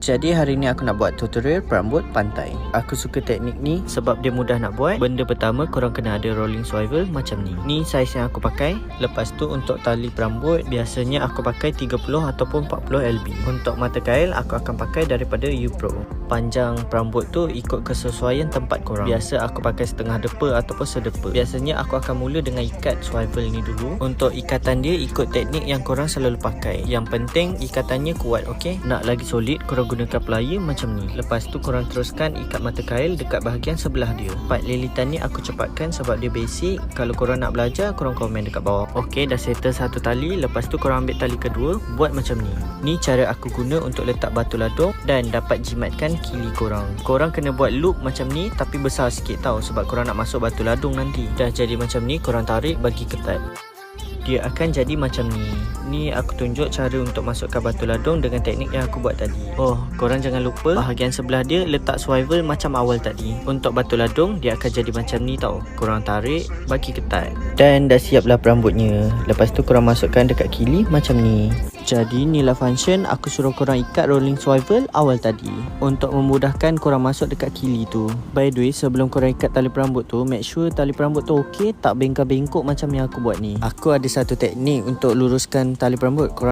Jadi hari ni aku nak buat tutorial perambut pantai. Aku suka teknik ni sebab dia mudah nak buat. Benda pertama, korang kena ada rolling swivel macam ni. Ni saiz yang aku pakai. Lepas tu untuk tali perambut, biasanya aku pakai 30 ataupun 40 lb. Untuk mata kail, aku akan pakai daripada U-Pro. Panjang perambut tu ikut kesesuaian tempat korang. Biasa aku pakai setengah depa ataupun sedepa. Biasanya aku akan mula dengan ikat swivel ni dulu. Untuk ikatan dia ikut teknik yang korang selalu pakai. Yang penting ikatannya kuat, okey? Nak lagi solid, korang gunakan plier macam ni. Lepas tu korang teruskan ikat mata kail dekat bahagian sebelah dia. Part lilitan ni aku cepatkan sebab dia basic. Kalau korang nak belajar, korang komen dekat bawah. Okey, dah settle satu tali. Lepas tu korang ambil tali kedua, buat macam ni. Ni cara aku guna untuk letak batu ladung dan dapat jimatkan kili korang. Korang kena buat loop macam ni tapi besar sikit tau, sebab korang nak masuk batu ladung nanti. Dah jadi macam ni, korang tarik bagi ketat. Dia akan jadi macam ni. Ni aku tunjuk cara untuk masukkan batu ladung dengan teknik yang aku buat tadi. Oh, korang jangan lupa bahagian sebelah dia letak swivel macam awal tadi. Untuk batu ladung dia akan jadi macam ni tau. Korang tarik bagi ketat. Dan dah siaplah perambutnya. Lepas tu korang masukkan dekat kili macam ni. Jadi inilah function aku suruh korang ikat rolling swivel awal tadi untuk memudahkan korang masuk dekat kili tu. By the way, sebelum korang ikat tali perambut tu, make sure tali perambut tu okey, tak bengkak-bengkok macam yang aku buat ni. Aku ada satu teknik untuk luruskan tali perambut. Korang